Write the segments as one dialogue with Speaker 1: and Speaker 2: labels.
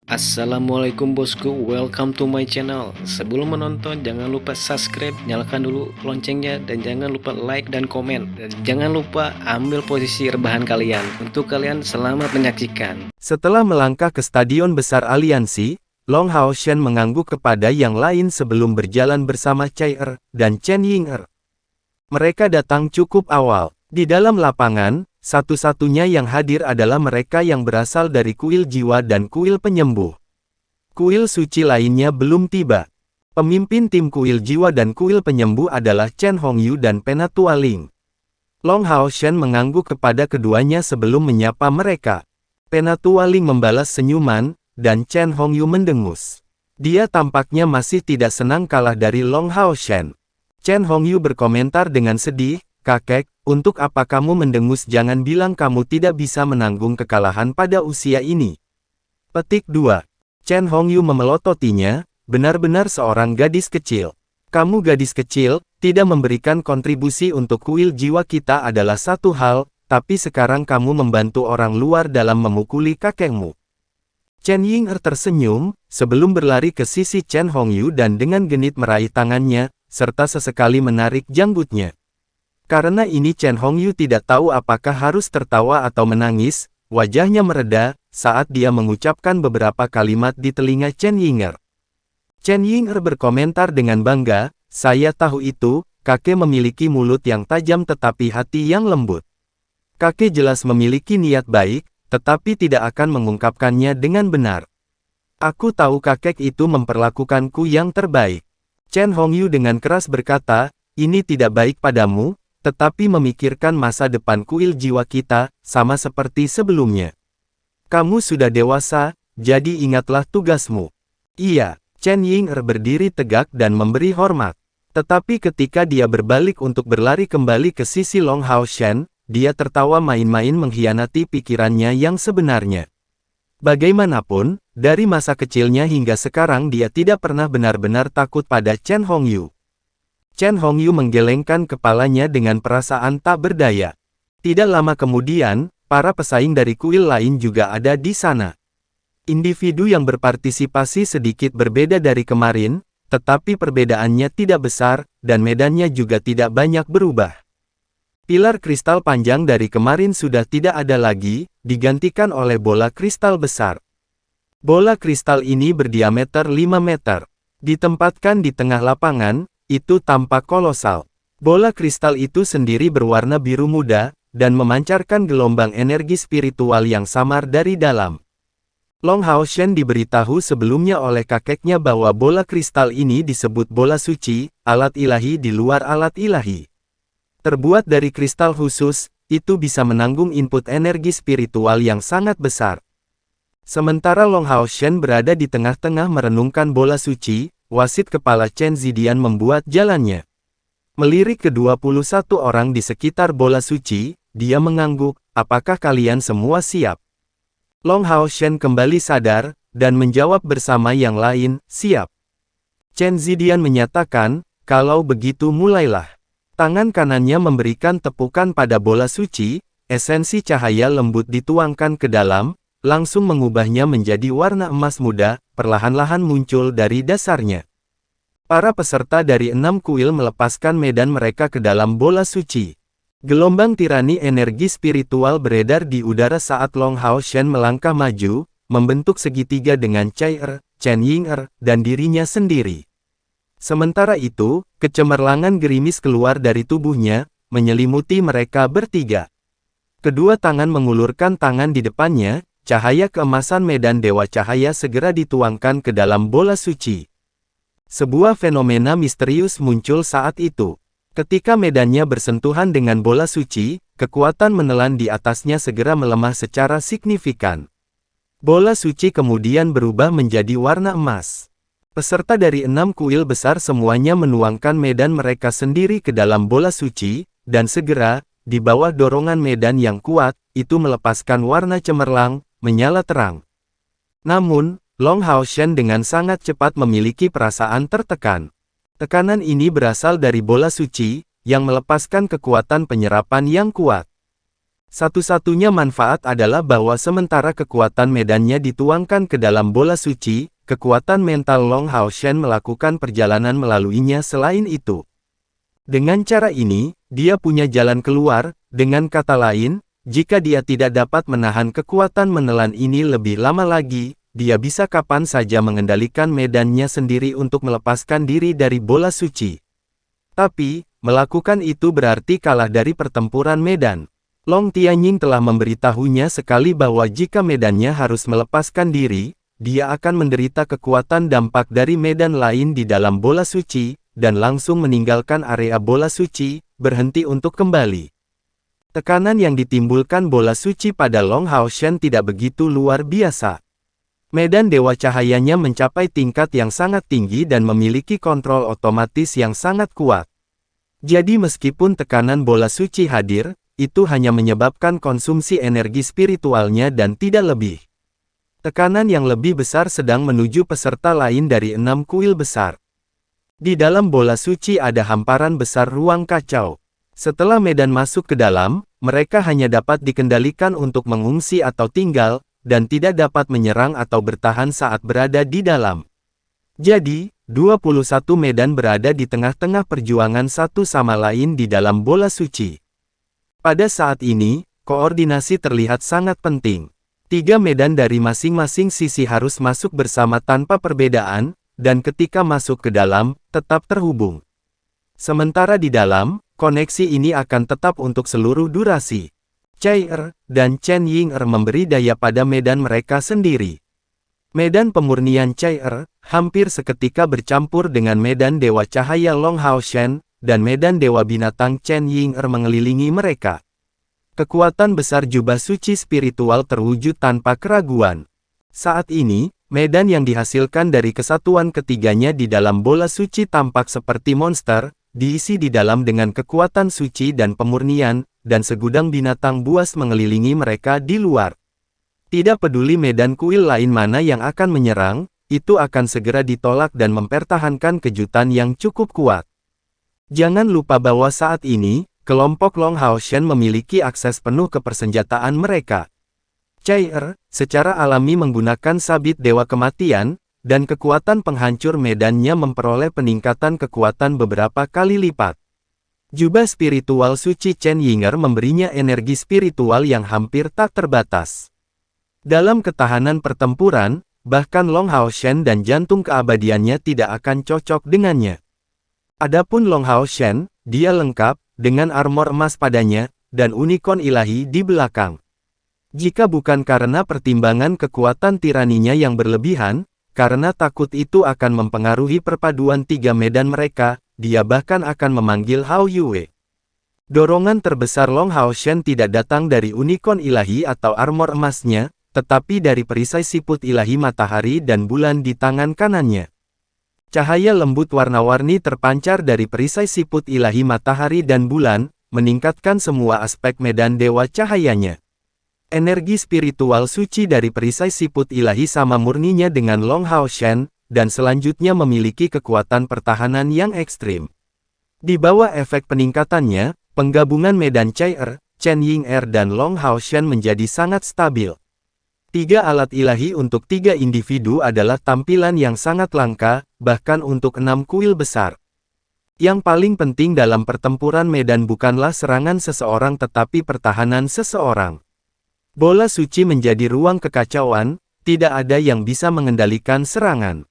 Speaker 1: Assalamualaikum bosku, welcome to my channel. Sebelum menonton jangan lupa subscribe, nyalakan dulu loncengnya, dan jangan lupa like dan komen. Dan jangan lupa ambil posisi rebahan kalian. Untuk kalian selamat menyaksikan.
Speaker 2: Setelah melangkah ke Stadion Besar Aliansi, Long Hao Shen mengangguk kepada yang lain sebelum berjalan bersama Chai Er dan Chen Ying-er. Mereka datang cukup awal. Di dalam lapangan, satu-satunya yang hadir adalah mereka yang berasal dari kuil jiwa dan kuil penyembuh. Kuil suci lainnya belum tiba. Pemimpin tim kuil jiwa dan kuil penyembuh adalah Chen Hongyu dan Penatua Ling. Long Hao Shen mengangguk kepada keduanya sebelum menyapa mereka. Penatua Ling membalas senyuman, dan Chen Hongyu mendengus. Dia tampaknya masih tidak senang kalah dari Long Hao Shen. Chen Hongyu berkomentar dengan sedih, "Kakek, untuk apa kamu mendengus? Jangan bilang kamu tidak bisa menanggung kekalahan pada usia ini." Petik 2. Chen Hongyu memelototinya, "Benar-benar seorang gadis kecil. Kamu gadis kecil, tidak memberikan kontribusi untuk kuil jiwa kita adalah satu hal, tapi sekarang kamu membantu orang luar dalam memukuli kakekmu." Chen Ying-er tersenyum, sebelum berlari ke sisi Chen Hongyu dan dengan genit meraih tangannya, serta sesekali menarik janggutnya. Karena ini Chen Hongyu tidak tahu apakah harus tertawa atau menangis, wajahnya mereda, saat dia mengucapkan beberapa kalimat di telinga Chen Ying-er. Chen Ying-er berkomentar dengan bangga, "Saya tahu itu, kakek memiliki mulut yang tajam tetapi hati yang lembut. Kakek jelas memiliki niat baik, tetapi tidak akan mengungkapkannya dengan benar. Aku tahu kakek itu memperlakukanku yang terbaik." Chen Hongyu dengan keras berkata, "Ini tidak baik padamu, tetapi memikirkan masa depan kuil jiwa kita, sama seperti sebelumnya. Kamu sudah dewasa, jadi ingatlah tugasmu." "Iya." Chen Ying-er berdiri tegak dan memberi hormat. Tetapi ketika dia berbalik untuk berlari kembali ke sisi Long Hao Shen, dia tertawa main-main mengkhianati pikirannya yang sebenarnya. Bagaimanapun, dari masa kecilnya hingga sekarang dia tidak pernah benar-benar takut pada Chen Hongyu. Chen Hongyu menggelengkan kepalanya dengan perasaan tak berdaya. Tidak lama kemudian, para pesaing dari kuil lain juga ada di sana. Individu yang berpartisipasi sedikit berbeda dari kemarin, tetapi perbedaannya tidak besar, dan medannya juga tidak banyak berubah. Pilar kristal panjang dari kemarin sudah tidak ada lagi, digantikan oleh bola kristal besar. Bola kristal ini berdiameter 5 meter. Ditempatkan di tengah lapangan, itu tampak kolosal. Bola kristal itu sendiri berwarna biru muda, dan memancarkan gelombang energi spiritual yang samar dari dalam. Long Hao Shen diberitahu sebelumnya oleh kakeknya bahwa bola kristal ini disebut bola suci, alat ilahi di luar alat ilahi. Terbuat dari kristal khusus, itu bisa menanggung input energi spiritual yang sangat besar. Sementara Long Hao Shen berada di tengah-tengah merenungkan bola suci, wasit kepala Chen Zidian membuat jalannya. Melirik ke 21 orang di sekitar bola suci, dia mengangguk, "Apakah kalian semua siap?" Long Hao Shen kembali sadar, dan menjawab bersama yang lain, "Siap." Chen Zidian menyatakan, "Kalau begitu mulailah." Tangan kanannya memberikan tepukan pada bola suci, esensi cahaya lembut dituangkan ke dalam, langsung mengubahnya menjadi warna emas muda, perlahan-lahan muncul dari dasarnya. Para peserta dari 6 kuil melepaskan medan mereka ke dalam bola suci. Gelombang tirani energi spiritual beredar di udara saat Long Hao Shen melangkah maju, membentuk segitiga dengan Chai Er, Chen Ying-er, dan dirinya sendiri. Sementara itu, kecemerlangan gerimis keluar dari tubuhnya, menyelimuti mereka bertiga. Kedua tangan mengulurkan tangan di depannya, cahaya keemasan medan dewa cahaya segera dituangkan ke dalam bola suci. Sebuah fenomena misterius muncul saat itu. Ketika medannya bersentuhan dengan bola suci, kekuatan menelan di atasnya segera melemah secara signifikan. Bola suci kemudian berubah menjadi warna emas. Peserta dari 6 kuil besar semuanya menuangkan medan mereka sendiri ke dalam bola suci, dan segera, di bawah dorongan medan yang kuat, itu melepaskan warna cemerlang, menyala terang. Namun, Long Hao Shen dengan sangat cepat memiliki perasaan tertekan. Tekanan ini berasal dari bola suci, yang melepaskan kekuatan penyerapan yang kuat. Satu-satunya manfaat adalah bahwa sementara kekuatan medannya dituangkan ke dalam bola suci, kekuatan mental Long Hao Shen melakukan perjalanan melaluinya selain itu. Dengan cara ini, dia punya jalan keluar, dengan kata lain, jika dia tidak dapat menahan kekuatan menelan ini lebih lama lagi, dia bisa kapan saja mengendalikan medannya sendiri untuk melepaskan diri dari bola suci. Tapi, melakukan itu berarti kalah dari pertempuran medan. Long Tianying telah memberitahunya sekali bahwa jika medannya harus melepaskan diri, dia akan menderita kekuatan dampak dari medan lain di dalam bola suci, dan langsung meninggalkan area bola suci, berhenti untuk kembali. Tekanan yang ditimbulkan bola suci pada Long Hao Shen tidak begitu luar biasa. Medan Dewa Cahayanya mencapai tingkat yang sangat tinggi dan memiliki kontrol otomatis yang sangat kuat. Jadi meskipun tekanan bola suci hadir, itu hanya menyebabkan konsumsi energi spiritualnya dan tidak lebih. Tekanan yang lebih besar sedang menuju peserta lain dari 6 kuil besar. Di dalam bola suci ada hamparan besar ruang kacau. Setelah medan masuk ke dalam, mereka hanya dapat dikendalikan untuk mengungsi atau tinggal, dan tidak dapat menyerang atau bertahan saat berada di dalam. Jadi, 21 medan berada di tengah-tengah perjuangan satu sama lain di dalam bola suci. Pada saat ini, koordinasi terlihat sangat penting. 3 medan dari masing-masing sisi harus masuk bersama tanpa perbedaan, dan ketika masuk ke dalam, tetap terhubung. Sementara di dalam, koneksi ini akan tetap untuk seluruh durasi. Cai Er dan Chen Ying-er memberi daya pada medan mereka sendiri. Medan pemurnian Cai Er hampir seketika bercampur dengan medan Dewa Cahaya Long Hao Shen, dan medan Dewa Binatang Chen Ying-er mengelilingi mereka. Kekuatan besar jubah suci spiritual terwujud tanpa keraguan. Saat ini, medan yang dihasilkan dari kesatuan ketiganya di dalam bola suci tampak seperti monster, diisi di dalam dengan kekuatan suci dan pemurnian, dan segudang binatang buas mengelilingi mereka di luar. Tidak peduli medan kuil lain mana yang akan menyerang, itu akan segera ditolak dan mempertahankan kejutan yang cukup kuat. Jangan lupa bahwa saat ini, kelompok Long Hao Shen memiliki akses penuh ke persenjataan mereka. Cai Er, secara alami menggunakan sabit Dewa Kematian, dan kekuatan penghancur medannya memperoleh peningkatan kekuatan beberapa kali lipat. Jubah spiritual suci Chen Ying-er memberinya energi spiritual yang hampir tak terbatas. Dalam ketahanan pertempuran, bahkan Long Hao Shen dan jantung keabadiannya tidak akan cocok dengannya. Adapun Long Hao Shen, dia lengkap, dengan armor emas padanya, dan unicorn ilahi di belakang. Jika bukan karena pertimbangan kekuatan tiraninya yang berlebihan, karena takut itu akan mempengaruhi perpaduan 3 medan mereka, dia bahkan akan memanggil Hao Yue. Dorongan terbesar Long Hao Shen tidak datang dari unicorn ilahi atau armor emasnya, tetapi dari perisai siput ilahi matahari dan bulan di tangan kanannya. Cahaya lembut warna-warni terpancar dari perisai siput ilahi matahari dan bulan, meningkatkan semua aspek medan dewa cahayanya. Energi spiritual suci dari perisai siput ilahi sama murninya dengan Long Hao Shen, dan selanjutnya memiliki kekuatan pertahanan yang ekstrim. Di bawah efek peningkatannya, penggabungan medan Cai Er, Chen Ying-er dan Long Hao Shen menjadi sangat stabil. 3 alat ilahi untuk 3 individu adalah tampilan yang sangat langka, bahkan untuk 6 kuil besar. Yang paling penting dalam pertempuran medan bukanlah serangan seseorang tetapi pertahanan seseorang. Bola suci menjadi ruang kekacauan, tidak ada yang bisa mengendalikan serangan.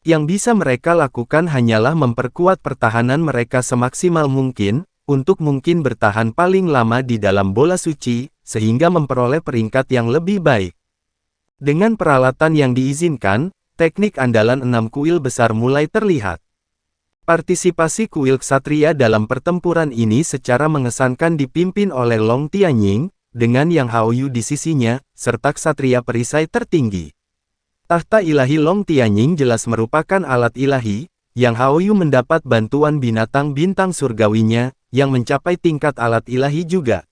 Speaker 2: Yang bisa mereka lakukan hanyalah memperkuat pertahanan mereka semaksimal mungkin, untuk mungkin bertahan paling lama di dalam bola suci, sehingga memperoleh peringkat yang lebih baik. Dengan peralatan yang diizinkan, teknik andalan 6 kuil besar mulai terlihat. Partisipasi kuil ksatria dalam pertempuran ini secara mengesankan dipimpin oleh Long Tianying, dengan Yang Hao Yu di sisinya, serta ksatria perisai tertinggi. Tahta ilahi Long Tianying jelas merupakan alat ilahi, Yang Hao Yu mendapat bantuan binatang bintang surgawinya, yang mencapai tingkat alat ilahi juga.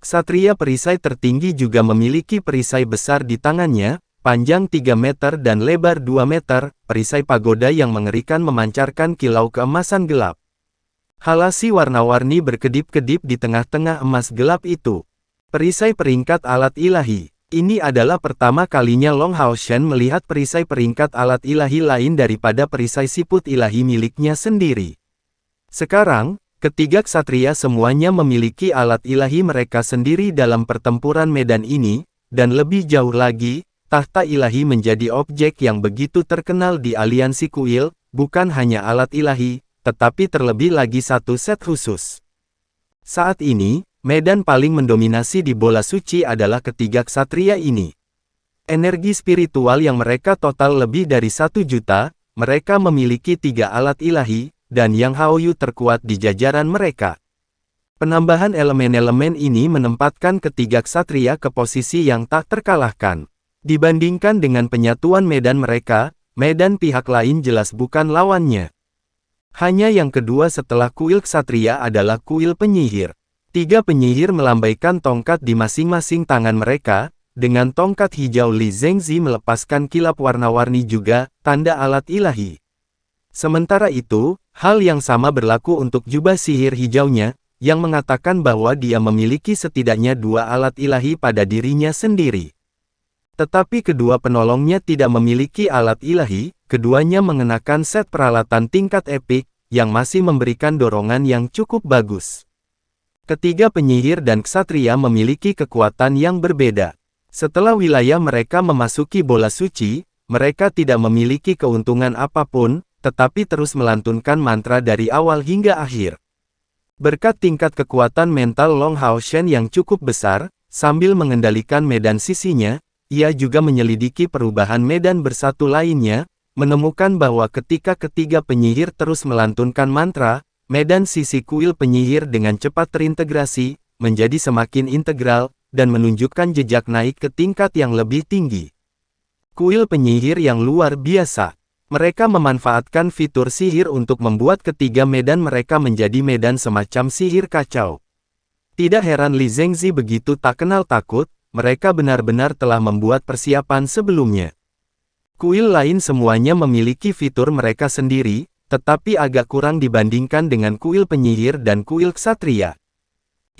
Speaker 2: Ksatria perisai tertinggi juga memiliki perisai besar di tangannya, panjang 3 meter dan lebar 2 meter, perisai pagoda yang mengerikan memancarkan kilau keemasan gelap. Halasi warna-warni berkedip-kedip di tengah-tengah emas gelap itu. Perisai peringkat alat ilahi. Ini adalah pertama kalinya Long Hao Shen melihat perisai peringkat alat ilahi lain daripada perisai siput ilahi miliknya sendiri. Sekarang, ketiga ksatria semuanya memiliki alat ilahi mereka sendiri dalam pertempuran medan ini, dan lebih jauh lagi, tahta ilahi menjadi objek yang begitu terkenal di aliansi kuil, bukan hanya alat ilahi, tetapi terlebih lagi satu set khusus. Saat ini, medan paling mendominasi di bola suci adalah ketiga ksatria ini. Energi spiritual yang mereka total lebih dari 1 juta, mereka memiliki 3 alat ilahi, dan Yang Haoyu terkuat di jajaran mereka. Penambahan elemen-elemen ini menempatkan ketiga ksatria ke posisi yang tak terkalahkan. Dibandingkan dengan penyatuan medan mereka, medan pihak lain jelas bukan lawannya. Hanya yang kedua setelah kuil ksatria adalah kuil penyihir. 3 penyihir melambaikan tongkat di masing-masing tangan mereka, dengan tongkat hijau Li Zengzi melepaskan kilap warna-warni juga, tanda alat ilahi. Sementara itu, hal yang sama berlaku untuk jubah sihir hijaunya, yang mengatakan bahwa dia memiliki setidaknya 2 alat ilahi pada dirinya sendiri. Tetapi kedua penolongnya tidak memiliki alat ilahi, keduanya mengenakan set peralatan tingkat epik, yang masih memberikan dorongan yang cukup bagus. Ketiga penyihir dan ksatria memiliki kekuatan yang berbeda. Setelah wilayah mereka memasuki bola suci, mereka tidak memiliki keuntungan apapun, tetapi terus melantunkan mantra dari awal hingga akhir. Berkat tingkat kekuatan mental Long Hao Shen yang cukup besar, sambil mengendalikan medan sisinya, ia juga menyelidiki perubahan medan bersatu lainnya, menemukan bahwa ketika ketiga penyihir terus melantunkan mantra, medan sisi kuil penyihir dengan cepat terintegrasi, menjadi semakin integral, dan menunjukkan jejak naik ke tingkat yang lebih tinggi. Kuil penyihir yang luar biasa. Mereka memanfaatkan fitur sihir untuk membuat ketiga medan mereka menjadi medan semacam sihir kacau. Tidak heran Li Zengzi begitu tak kenal takut, mereka benar-benar telah membuat persiapan sebelumnya. Kuil lain semuanya memiliki fitur mereka sendiri, tetapi agak kurang dibandingkan dengan kuil penyihir dan kuil ksatria.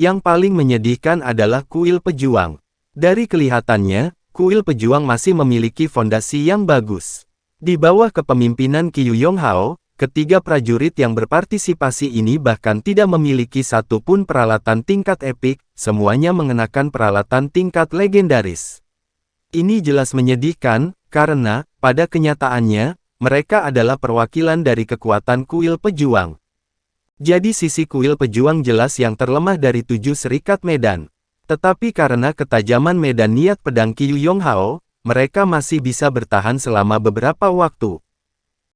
Speaker 2: Yang paling menyedihkan adalah kuil pejuang. Dari kelihatannya, kuil pejuang masih memiliki fondasi yang bagus. Di bawah kepemimpinan Qiu Yonghao, ketiga prajurit yang berpartisipasi ini bahkan tidak memiliki satu pun peralatan tingkat epik, semuanya mengenakan peralatan tingkat legendaris. Ini jelas menyedihkan, karena, pada kenyataannya, mereka adalah perwakilan dari kekuatan kuil pejuang. Jadi sisi kuil pejuang jelas yang terlemah dari 7 serikat medan. Tetapi karena ketajaman medan niat pedang Qiu Yonghao, mereka masih bisa bertahan selama beberapa waktu.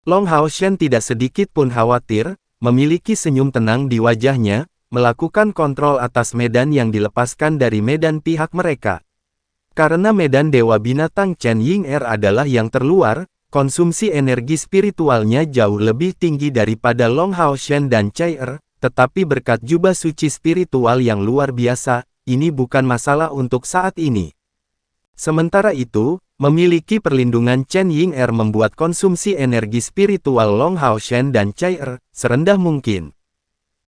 Speaker 2: Long Hao Shen tidak sedikit pun khawatir, memiliki senyum tenang di wajahnya, melakukan kontrol atas medan yang dilepaskan dari medan pihak mereka. Karena medan Dewa Binatang Chen Ying-er adalah yang terluar, konsumsi energi spiritualnya jauh lebih tinggi daripada Long Hao Shen dan Chai-er, tetapi berkat jubah suci spiritual yang luar biasa, ini bukan masalah untuk saat ini. Sementara itu, memiliki perlindungan Chen Ying-er membuat konsumsi energi spiritual Long Hao Shen dan Chai-er serendah mungkin.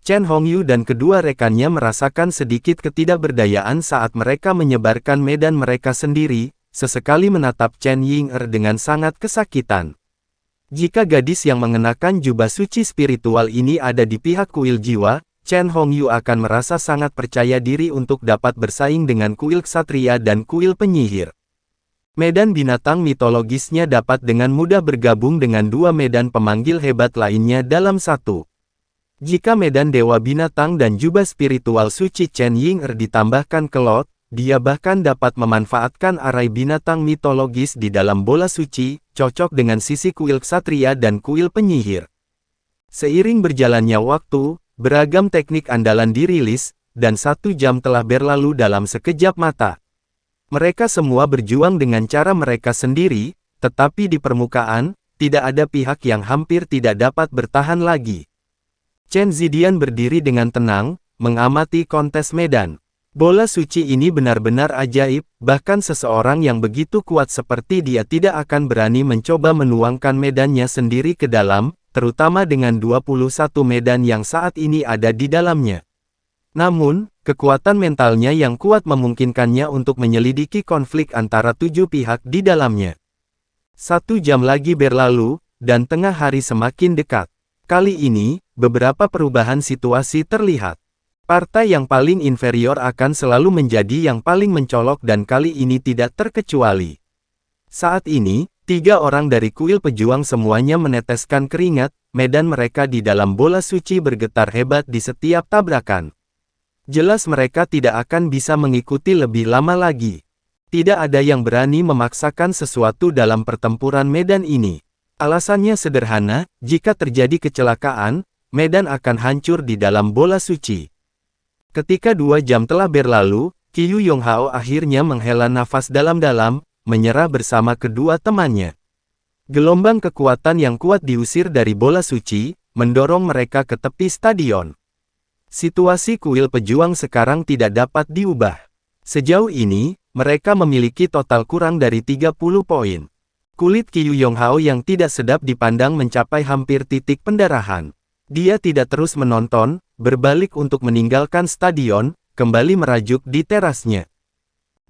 Speaker 2: Chen Hongyu dan kedua rekannya merasakan sedikit ketidakberdayaan saat mereka menyebarkan medan mereka sendiri, sesekali menatap Chen Ying-er dengan sangat kesakitan. Jika gadis yang mengenakan jubah suci spiritual ini ada di pihak kuil jiwa, Chen Hongyu akan merasa sangat percaya diri untuk dapat bersaing dengan kuil ksatria dan kuil penyihir. Medan binatang mitologisnya dapat dengan mudah bergabung dengan 2 medan pemanggil hebat lainnya dalam satu. Jika medan dewa binatang dan jubah spiritual suci Chen Ying-er ditambahkan ke lot, dia bahkan dapat memanfaatkan arai binatang mitologis di dalam bola suci, cocok dengan sisi kuil ksatria dan kuil penyihir. Seiring berjalannya waktu, beragam teknik andalan dirilis, dan 1 jam telah berlalu dalam sekejap mata. Mereka semua berjuang dengan cara mereka sendiri, tetapi di permukaan, tidak ada pihak yang hampir tidak dapat bertahan lagi. Chen Zidian berdiri dengan tenang, mengamati kontes medan. Bola suci ini benar-benar ajaib, bahkan seseorang yang begitu kuat seperti dia tidak akan berani mencoba menuangkan medannya sendiri ke dalam, terutama dengan 21 medan yang saat ini ada di dalamnya. Namun, kekuatan mentalnya yang kuat memungkinkannya untuk menyelidiki konflik antara 7 pihak di dalamnya. 1 jam lagi berlalu, dan tengah hari semakin dekat. Kali ini, beberapa perubahan situasi terlihat. Partai yang paling inferior akan selalu menjadi yang paling mencolok dan kali ini tidak terkecuali. Saat ini, 3 orang dari kuil pejuang semuanya meneteskan keringat, medan mereka di dalam bola suci bergetar hebat di setiap tabrakan. Jelas mereka tidak akan bisa mengikuti lebih lama lagi. Tidak ada yang berani memaksakan sesuatu dalam pertempuran medan ini. Alasannya sederhana, jika terjadi kecelakaan, medan akan hancur di dalam bola suci. Ketika 2 jam telah berlalu, Qiyu Yonghao akhirnya menghela nafas dalam-dalam, menyerah bersama kedua temannya. Gelombang kekuatan yang kuat diusir dari bola suci, mendorong mereka ke tepi stadion. Situasi kuil pejuang sekarang tidak dapat diubah. Sejauh ini, mereka memiliki total kurang dari 30 poin. Kulit Qiyu Yonghao yang tidak sedap dipandang mencapai hampir titik pendarahan. Dia tidak terus menonton, berbalik untuk meninggalkan stadion, kembali merajuk di terasnya.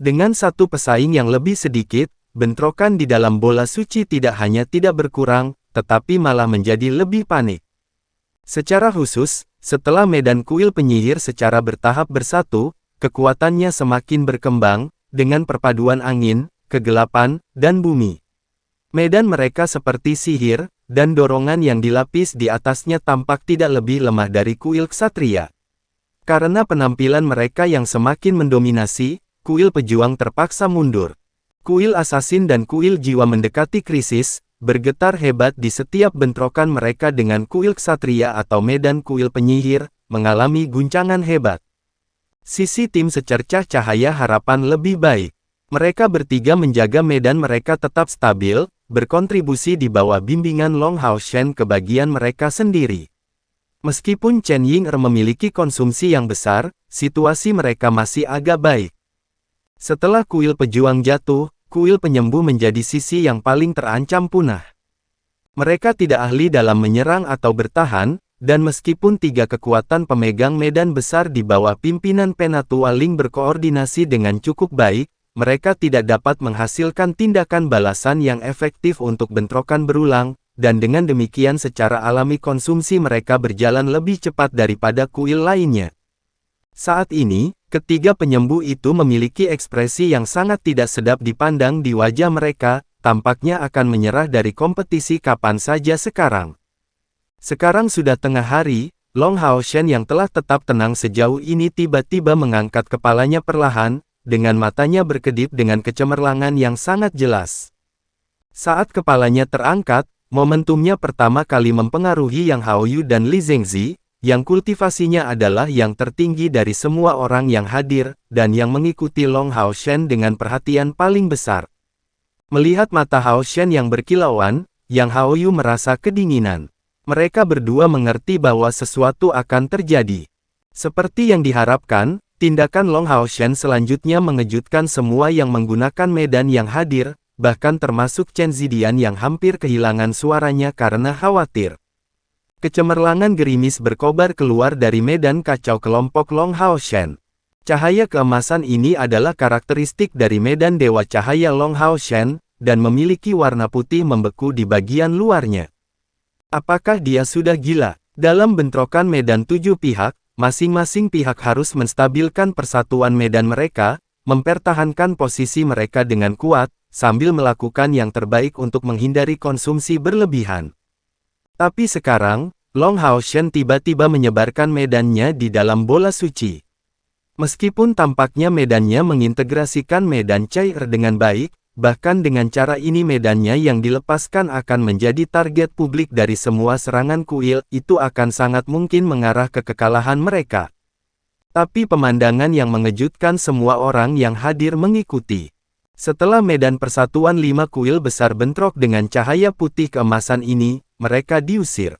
Speaker 2: Dengan satu pesaing yang lebih sedikit, bentrokan di dalam bola suci tidak hanya tidak berkurang, tetapi malah menjadi lebih panik. Secara khusus, setelah medan kuil penyihir secara bertahap bersatu, kekuatannya semakin berkembang, dengan perpaduan angin, kegelapan, dan bumi. Medan mereka seperti sihir, dan dorongan yang dilapis di atasnya tampak tidak lebih lemah dari kuil ksatria. Karena penampilan mereka yang semakin mendominasi, kuil pejuang terpaksa mundur. Kuil asasin dan kuil jiwa mendekati krisis, bergetar hebat di setiap bentrokan mereka dengan kuil ksatria atau medan kuil penyihir, mengalami guncangan hebat. Sisi tim secercah cahaya harapan lebih baik. Mereka bertiga menjaga medan mereka tetap stabil, berkontribusi di bawah bimbingan Long Hao Shen ke bagian mereka sendiri. Meskipun Chen Ying'er memiliki konsumsi yang besar, situasi mereka masih agak baik. Setelah kuil pejuang jatuh, kuil penyembuh menjadi sisi yang paling terancam punah. Mereka tidak ahli dalam menyerang atau bertahan, dan meskipun 3 kekuatan pemegang medan besar di bawah pimpinan Penatua Ling berkoordinasi dengan cukup baik, mereka tidak dapat menghasilkan tindakan balasan yang efektif untuk bentrokan berulang, dan dengan demikian secara alami konsumsi mereka berjalan lebih cepat daripada kuil lainnya. Saat ini, ketiga penyembuh itu memiliki ekspresi yang sangat tidak sedap dipandang di wajah mereka, tampaknya akan menyerah dari kompetisi kapan saja sekarang. Sekarang sudah tengah hari, Long Hao Shen yang telah tetap tenang sejauh ini tiba-tiba mengangkat kepalanya perlahan, dengan matanya berkedip dengan kecemerlangan yang sangat jelas. Saat kepalanya terangkat, momentumnya pertama kali mempengaruhi Yang Haoyu dan Li Zhengzi, yang kultivasinya adalah yang tertinggi dari semua orang yang hadir, dan yang mengikuti Long Hao Shen dengan perhatian paling besar. Melihat mata Hao Shen yang berkilauan, Yang Haoyu merasa kedinginan. Mereka berdua mengerti bahwa sesuatu akan terjadi. Seperti yang diharapkan, tindakan Long Hao Shen selanjutnya mengejutkan semua yang menggunakan medan yang hadir, bahkan termasuk Chen Zidian yang hampir kehilangan suaranya karena khawatir. Kecemerlangan gerimis berkobar keluar dari medan kacau kelompok Long Hao Shen. Cahaya keemasan ini adalah karakteristik dari medan Dewa Cahaya Long Hao Shen, dan memiliki warna putih membeku di bagian luarnya. Apakah dia sudah gila? Dalam bentrokan medan 7 pihak, masing-masing pihak harus menstabilkan persatuan medan mereka, mempertahankan posisi mereka dengan kuat, sambil melakukan yang terbaik untuk menghindari konsumsi berlebihan. Tapi sekarang, Long Hao Shen tiba-tiba menyebarkan medannya di dalam bola suci. Meskipun tampaknya medannya mengintegrasikan medan cair dengan baik, bahkan dengan cara ini medannya yang dilepaskan akan menjadi target publik dari semua serangan kuil, itu akan sangat mungkin mengarah ke kekalahan mereka. Tapi pemandangan yang mengejutkan semua orang yang hadir mengikuti. Setelah medan persatuan 5 kuil besar bentrok dengan cahaya putih keemasan ini, mereka diusir.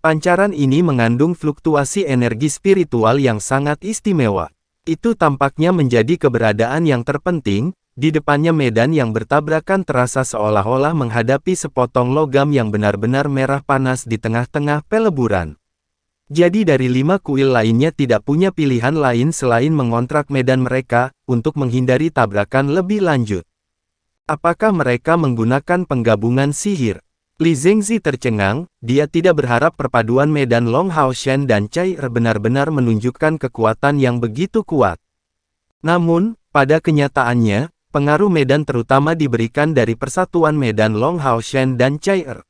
Speaker 2: Pancaran ini mengandung fluktuasi energi spiritual yang sangat istimewa. Itu tampaknya menjadi keberadaan yang terpenting. Di depannya medan yang bertabrakan terasa seolah-olah menghadapi sepotong logam yang benar-benar merah panas di tengah-tengah peleburan. Jadi dari 5 kuil lainnya tidak punya pilihan lain selain mengontrak medan mereka, untuk menghindari tabrakan lebih lanjut. Apakah mereka menggunakan penggabungan sihir? Li Zengzi tercengang, dia tidak berharap perpaduan medan Long Hao Shen dan Cai Er benar-benar menunjukkan kekuatan yang begitu kuat. Namun, pada kenyataannya, pengaruh medan terutama diberikan dari persatuan medan Long Hao Shen dan Cai Er.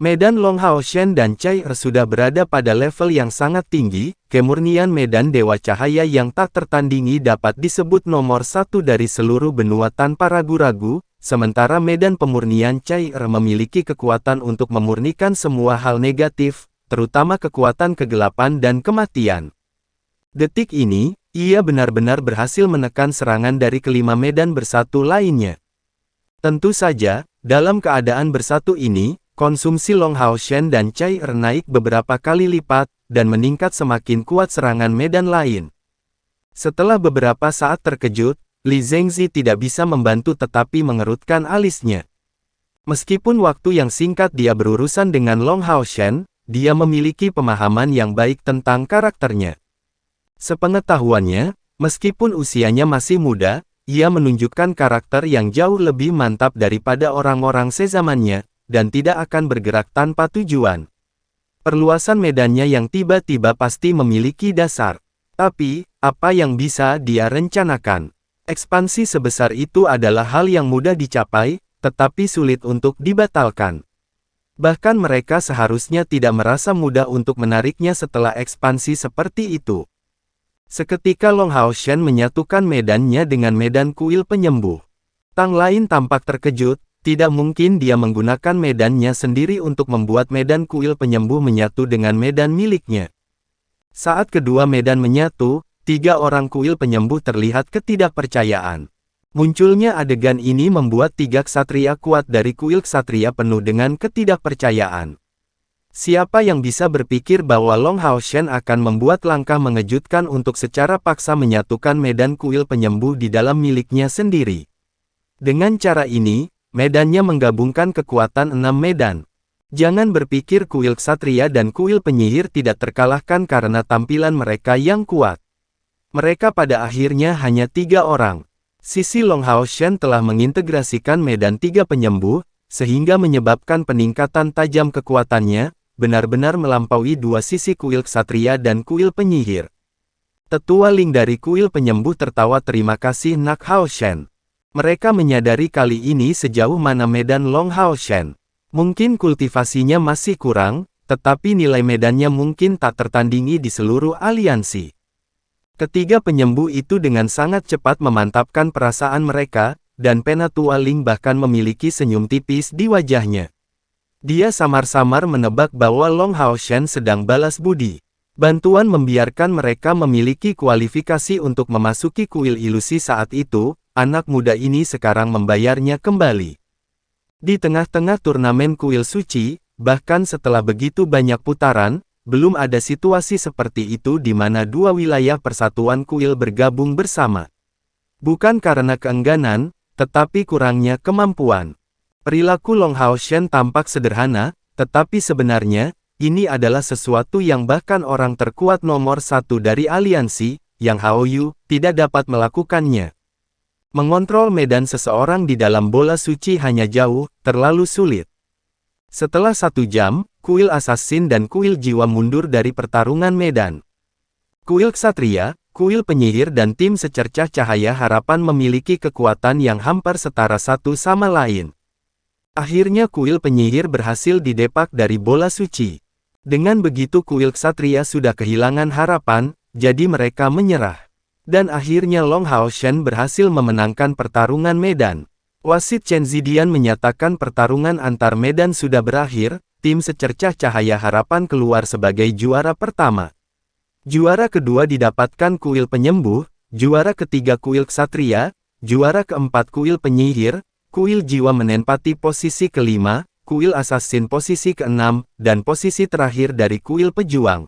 Speaker 2: Medan Long Hao Shen dan Cai Er sudah berada pada level yang sangat tinggi, kemurnian medan Dewa Cahaya yang tak tertandingi dapat disebut nomor satu dari seluruh benua tanpa ragu-ragu, sementara medan pemurnian Cai Er memiliki kekuatan untuk memurnikan semua hal negatif, terutama kekuatan kegelapan dan kematian. Detik ini, ia benar-benar berhasil menekan serangan dari kelima medan bersatu lainnya. Tentu saja, dalam keadaan bersatu ini, konsumsi Long Hao Shen dan Cai Er naik beberapa kali lipat, dan meningkat semakin kuat serangan medan lain. Setelah beberapa saat terkejut, Li Zengzi tidak bisa membantu tetapi mengerutkan alisnya. Meskipun waktu yang singkat dia berurusan dengan Long Hao Shen, dia memiliki pemahaman yang baik tentang karakternya. Sepengetahuannya, meskipun usianya masih muda, ia menunjukkan karakter yang jauh lebih mantap daripada orang-orang sezamannya, dan tidak akan bergerak tanpa tujuan. Perluasan medannya yang tiba-tiba pasti memiliki dasar. Tapi, apa yang bisa dia rencanakan? Ekspansi sebesar itu adalah hal yang mudah dicapai, tetapi sulit untuk dibatalkan. Bahkan mereka seharusnya tidak merasa mudah untuk menariknya setelah ekspansi seperti itu. Seketika Long Hao Shen menyatukan medannya dengan medan kuil penyembuh. Tang Lain tampak terkejut. Tidak mungkin dia menggunakan medannya sendiri untuk membuat medan kuil penyembuh menyatu dengan medan miliknya. Saat kedua medan menyatu, 3 orang kuil penyembuh terlihat ketidakpercayaan. Munculnya adegan ini membuat 3 ksatria kuat dari kuil ksatria penuh dengan ketidakpercayaan. Siapa yang bisa berpikir bahwa Long Hao Shen akan membuat langkah mengejutkan untuk secara paksa menyatukan medan kuil penyembuh di dalam miliknya sendiri. Dengan cara ini, medannya menggabungkan kekuatan 6 medan. Jangan berpikir kuil ksatria dan kuil penyihir tidak terkalahkan karena tampilan mereka yang kuat. Mereka pada akhirnya hanya 3 orang. Sisi Long Hao Shen telah mengintegrasikan medan 3 penyembuh, sehingga menyebabkan peningkatan tajam kekuatannya, benar-benar melampaui 2 sisi kuil ksatria dan kuil penyihir. Tetua Ling dari kuil penyembuh tertawa terima kasih Nak Hao Shen. Mereka menyadari kali ini sejauh mana medan Long Hao Shen. Mungkin kultivasinya masih kurang, tetapi nilai medannya mungkin tak tertandingi di seluruh aliansi. Ketiga penyembuh itu dengan sangat cepat memantapkan perasaan mereka, dan Penatua Ling bahkan memiliki senyum tipis di wajahnya. Dia samar-samar menebak bahwa Long Hao Shen sedang balas budi. Bantuan membiarkan mereka memiliki kualifikasi untuk memasuki kuil ilusi saat itu. Anak muda ini sekarang membayarnya kembali. Di tengah-tengah turnamen kuil suci, bahkan setelah begitu banyak putaran, belum ada situasi seperti itu di mana 2 wilayah persatuan kuil bergabung bersama. Bukan karena keengganan, tetapi kurangnya kemampuan. Perilaku Long Hao Shen tampak sederhana, tetapi sebenarnya, ini adalah sesuatu yang bahkan orang terkuat nomor 1 dari aliansi, Yang Hao Yu, tidak dapat melakukannya. Mengontrol medan seseorang di dalam bola suci hanya jauh, terlalu sulit. Setelah 1 jam, kuil assassin dan kuil jiwa mundur dari pertarungan medan. Kuil ksatria, kuil penyihir dan tim secercah cahaya harapan memiliki kekuatan yang hampir setara satu sama lain. Akhirnya kuil penyihir berhasil didepak dari bola suci. Dengan begitu kuil ksatria sudah kehilangan harapan, jadi mereka menyerah. Dan akhirnya Long Hao Shen berhasil memenangkan pertarungan medan. Wasit Chen Zidian menyatakan pertarungan antar medan sudah berakhir, tim secercah cahaya harapan keluar sebagai juara pertama. Juara kedua didapatkan kuil penyembuh, juara ketiga kuil ksatria, juara keempat kuil penyihir, kuil jiwa menempati posisi kelima, kuil assassin posisi keenam, dan posisi terakhir dari kuil pejuang.